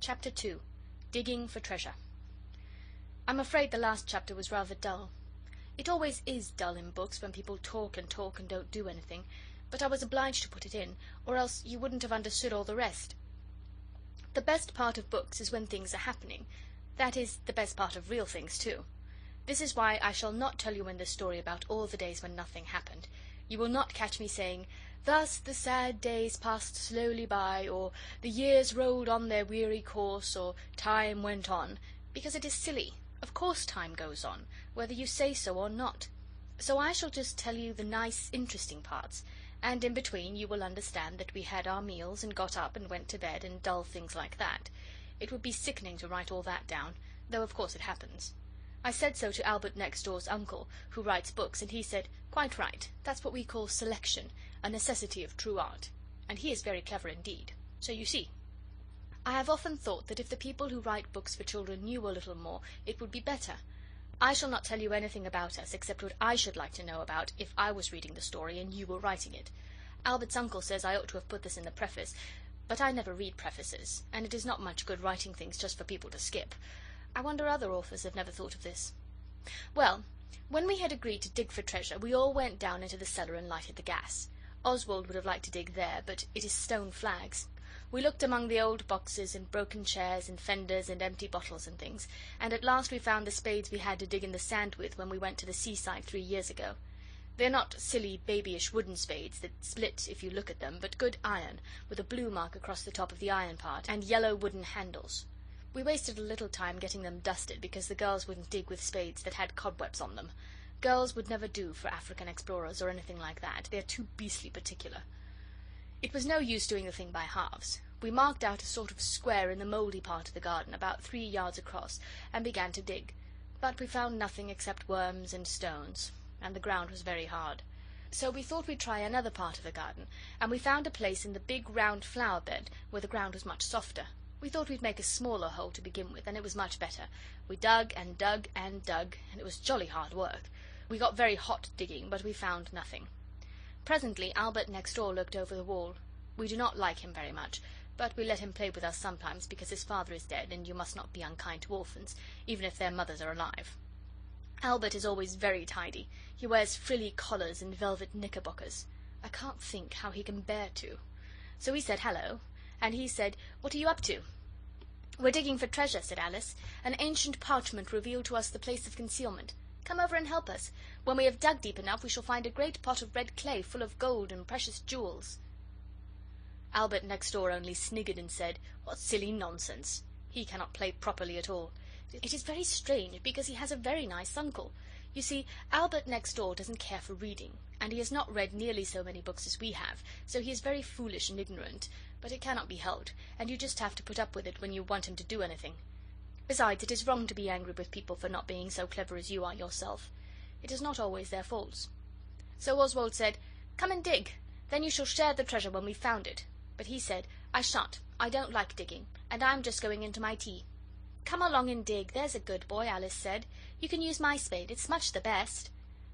Chapter 2. Digging for Treasure. I'm afraid the last chapter was rather dull. It always is dull in books when people talk and talk and don't do anything, but I was obliged to put it in, or else you wouldn't have understood all the rest. The best part of books is when things are happening. That is the best part of real things too. This is why I shall not tell you in this story about all the days when nothing happened. You will not catch me saying, "Thus the sad days passed slowly by," or "the years rolled on their weary course," or "time went on," because it is silly. Of course time goes on, whether you say so or not. So I shall just tell you the nice, interesting parts, and in between you will understand that we had our meals and got up and went to bed and dull things like that. It would be sickening to write all that down, though of course it happens. I said so to Albert next door's uncle, who writes books, and he said, "Quite right, that's what we call selection, a necessity of true art." And he is very clever indeed. So you see. I have often thought that if the people who write books for children knew a little more, it would be better. I shall not tell you anything about us except what I should like to know about if I was reading the story and you were writing it. Albert's uncle says I ought to have put this in the preface, but I never read prefaces, and it is not much good writing things just for people to skip. I wonder other authors have never thought of this. Well, when we had agreed to dig for treasure, we all went down into the cellar and lighted the gas. Oswald would have liked to dig there, but it is stone flags. We looked among the old boxes and broken chairs and fenders and empty bottles and things, and at last we found the spades we had to dig in the sand with when we went to the seaside 3 years ago. They're not silly, babyish wooden spades that split if you look at them, but good iron, with a blue mark across the top of the iron part, and yellow wooden handles. We wasted a little time getting them dusted because the girls wouldn't dig with spades that had cobwebs on them. Girls would never do for African explorers or anything like that. They're too beastly particular. It was no use doing the thing by halves. We marked out a sort of square in the mouldy part of the garden, about 3 yards across, and began to dig. But we found nothing except worms and stones, and the ground was very hard. So we thought we'd try another part of the garden, and we found a place in the big round flower bed where the ground was much softer. We thought we'd make a smaller hole to begin with, and it was much better. We dug and dug and dug, and it was jolly hard work. We got very hot digging, but we found nothing. Presently Albert next door looked over the wall. We do not like him very much, but we let him play with us sometimes because his father is dead, and you must not be unkind to orphans, even if their mothers are alive. Albert is always very tidy. He wears frilly collars and velvet knickerbockers. I can't think how he can bear to. So we said hello, and he said, "What are you up to?" "We're digging for treasure," said Alice. "An ancient parchment revealed to us the place of concealment. Come over and help us. When we have dug deep enough we shall find a great pot of red clay full of gold and precious jewels." Albert next door only sniggered and said, "What silly nonsense." He cannot play properly at all. It is very strange, because he has a very nice uncle. You see, Albert next door doesn't care for reading, and he has not read nearly so many books as we have, so he is very foolish and ignorant, but it cannot be helped, and you just have to put up with it when you want him to do anything. Besides, it is wrong to be angry with people for not being so clever as you are yourself. It is not always their faults. So Oswald said, "Come and dig, then you shall share the treasure when we've found it." But he said, "I shan't, I don't like digging, and I'm just going into my tea." "Come along and dig, there's a good boy," Alice said. "You can use my spade, it's much the best."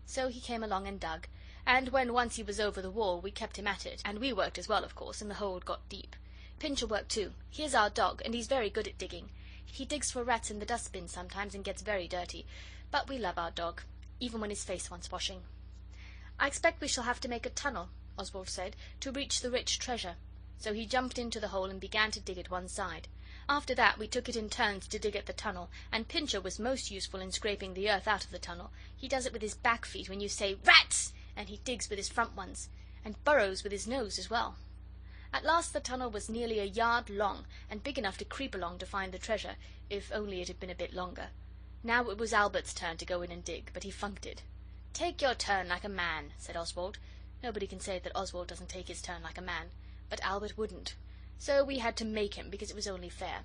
So he came along and dug, and when once he was over the wall we kept him at it, and we worked as well, of course, and the hole got deep. Pincher worked too. He is our dog, and he's very good at digging. He digs for rats in the dustbin sometimes and gets very dirty, but we love our dog, even when his face wants washing. "I expect we shall have to make a tunnel," Oswald said, "to reach the rich treasure." So he jumped into the hole and began to dig at one side. After that we took it in turns to dig at the tunnel, and Pincher was most useful in scraping the earth out of the tunnel. He does it with his back feet when you say "Rats!" and he digs with his front ones, and burrows with his nose as well. At last the tunnel was nearly a yard long, and big enough to creep along to find the treasure, if only it had been a bit longer. Now it was Albert's turn to go in and dig, but he funked it. "Take your turn like a man," said Oswald. Nobody can say that Oswald doesn't take his turn like a man, but Albert wouldn't. So we had to make him, because it was only fair.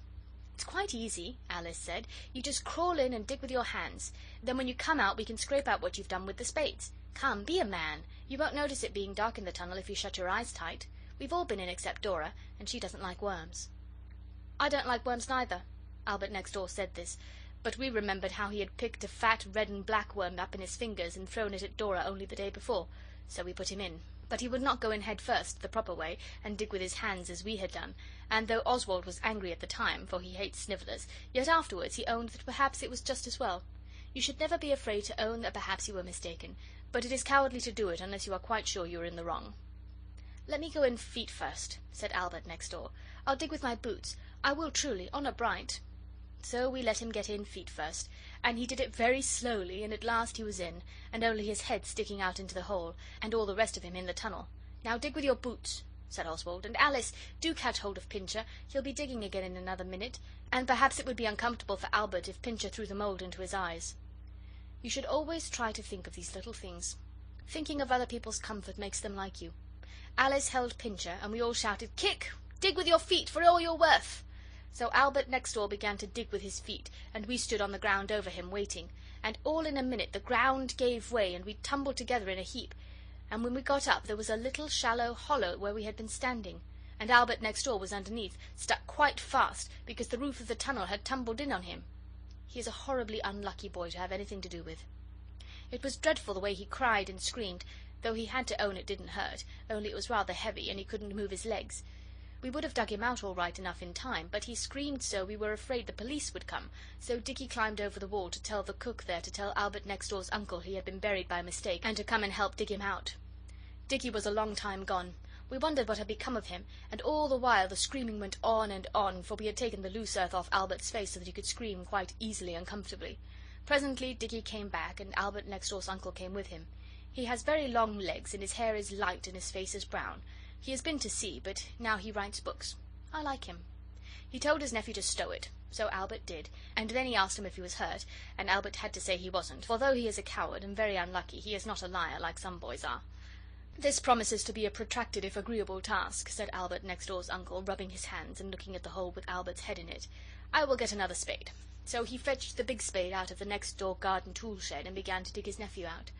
"It's quite easy," Alice said. "You just crawl in and dig with your hands. Then when you come out we can scrape out what you've done with the spades. Come, be a man. You won't notice it being dark in the tunnel if you shut your eyes tight. We've all been in except Dora, and she doesn't like worms." "I don't like worms neither." Albert next door said this, but we remembered how he had picked a fat red and black worm up in his fingers and thrown it at Dora only the day before, so we put him in. But he would not go in head first, the proper way, and dig with his hands as we had done, and though Oswald was angry at the time, for he hates snivellers, yet afterwards he owned that perhaps it was just as well. You should never be afraid to own that perhaps you were mistaken, but it is cowardly to do it unless you are quite sure you are in the wrong. "Let me go in feet first," said Albert next door. "I'll dig with my boots. I will truly, honour bright." So we let him get in feet first, and he did it very slowly, and at last he was in, and only his head sticking out into the hole, and all the rest of him in the tunnel. "Now dig with your boots," said Oswald, "and Alice, do catch hold of Pincher. He'll be digging again in another minute, and perhaps it would be uncomfortable for Albert if Pincher threw the mould into his eyes." You should always try to think of these little things. Thinking of other people's comfort makes them like you. Alice held Pincher, and we all shouted, "Kick! Dig with your feet, for all you're worth!" So Albert next door began to dig with his feet, and we stood on the ground over him, waiting, and all in a minute the ground gave way, and we tumbled together in a heap, and when we got up there was a little shallow hollow where we had been standing, and Albert next door was underneath, stuck quite fast, because the roof of the tunnel had tumbled in on him. He is a horribly unlucky boy to have anything to do with. It was dreadful the way he cried and screamed, though he had to own it didn't hurt, only it was rather heavy, and he couldn't move his legs. We would have dug him out all right enough in time, but he screamed so we were afraid the police would come, so Dicky climbed over the wall to tell the cook there to tell Albert next door's uncle he had been buried by mistake, and to come and help dig him out. Dicky was a long time gone. We wondered what had become of him, and all the while the screaming went on, for we had taken the loose earth off Albert's face so that he could scream quite easily and comfortably. Presently Dicky came back, and Albert next door's uncle came with him. He has very long legs, and his hair is light and his face is brown. He has been to sea, but now he writes books. I like him. He told his nephew to stow it, so Albert did, and then he asked him if he was hurt, and Albert had to say he wasn't, for though he is a coward and very unlucky, he is not a liar like some boys are. "This promises to be a protracted if agreeable task," said Albert next door's uncle, rubbing his hands and looking at the hole with Albert's head in it. "I will get another spade." So he fetched the big spade out of the next door garden tool shed and began to dig his nephew out.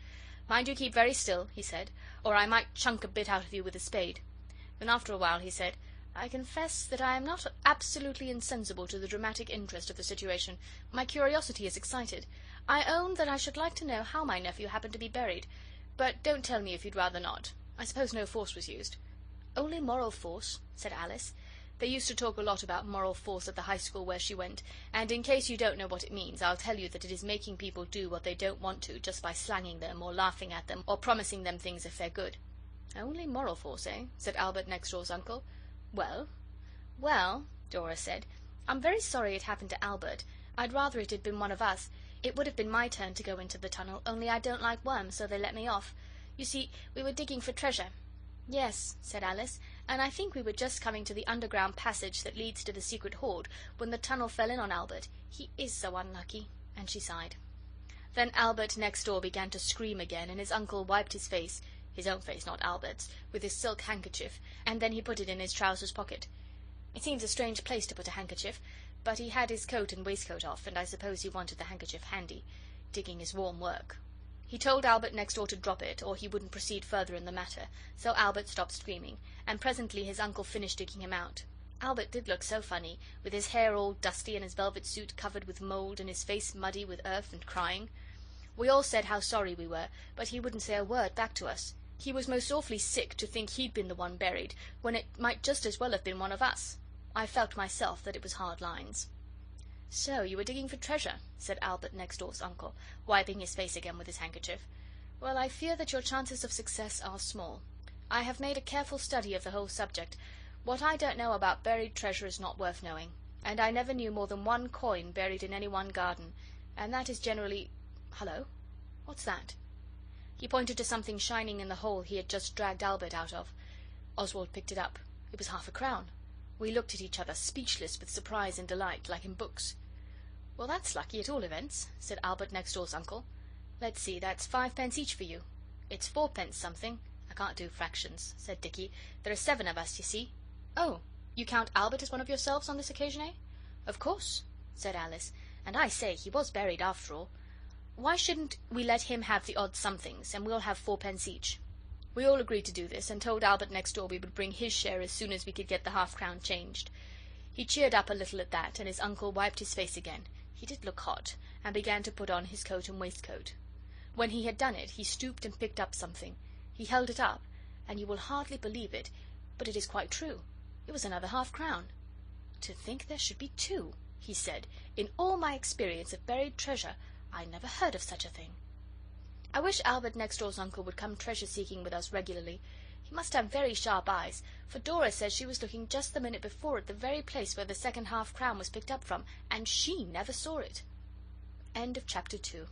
"Mind you keep very still," he said, "or I might chunk a bit out of you with a spade." Then after a while he said, "I confess that I am not absolutely insensible to the dramatic interest of the situation. My curiosity is excited. I own that I should like to know how my nephew happened to be buried. But don't tell me if you'd rather not. I suppose no force was used." "Only moral force," said Alice. They used to talk a lot about moral force at the high school where she went, and in case you don't know what it means, I'll tell you that it is making people do what they don't want to just by slanging them, or laughing at them, or promising them things if they're good. "Only moral force, eh?" said Albert next door's uncle. "Well, well," Dora said, "I'm very sorry it happened to Albert. I'd rather it had been one of us. It would have been my turn to go into the tunnel, only I don't like worms, so they let me off. You see, we were digging for treasure." "Yes," said Alice, "and I think we were just coming to the underground passage that leads to the secret hoard when the tunnel fell in on Albert. He is so unlucky," and she sighed. Then Albert next door began to scream again, and his uncle wiped his face, his own face, not Albert's, with his silk handkerchief, and then he put it in his trousers pocket. It seems a strange place to put a handkerchief, but he had his coat and waistcoat off, and I suppose he wanted the handkerchief handy. Digging is warm work. He told Albert next door to drop it, or he wouldn't proceed further in the matter, so Albert stopped screaming, and presently his uncle finished digging him out. Albert did look so funny, with his hair all dusty and his velvet suit covered with mould and his face muddy with earth and crying. We all said how sorry we were, but he wouldn't say a word back to us. He was most awfully sick to think he'd been the one buried, when it might just as well have been one of us. I felt myself that it was hard lines. "So you were digging for treasure," said Albert next door's uncle, wiping his face again with his handkerchief. "Well, I fear that your chances of success are small. I have made a careful study of the whole subject. What I don't know about buried treasure is not worth knowing, and I never knew more than one coin buried in any one garden, and that is generally... Hullo, what's that?" He pointed to something shining in the hole he had just dragged Albert out of. Oswald picked it up. It was half a crown. We looked at each other, speechless with surprise and delight, like in books. "Well, that's lucky, at all events," said Albert next door's uncle. "Let's see, that's 5 pence each for you. It's 4 pence something. I can't do fractions," said Dicky. "There are 7 of us, you see." "Oh, you count Albert as one of yourselves on this occasion, eh?" "Of course," said Alice. "And I say, he was buried after all. Why shouldn't we let him have the odd somethings, and we'll have 4 pence each?" We all agreed to do this, and told Albert next door we would bring his share as soon as we could get the half-crown changed. He cheered up a little at that, and his uncle wiped his face again. He did look hot, and began to put on his coat and waistcoat. When he had done it, he stooped and picked up something. He held it up, and you will hardly believe it, but it is quite true. It was another half-crown. "To think there should be two," he said. "In all my experience of buried treasure, I never heard of such a thing." I wish Albert next door's uncle would come treasure-seeking with us regularly. He must have very sharp eyes, for Dora says she was looking just the minute before at the very place where the second half-crown was picked up from, and she never saw it. End of chapter 2.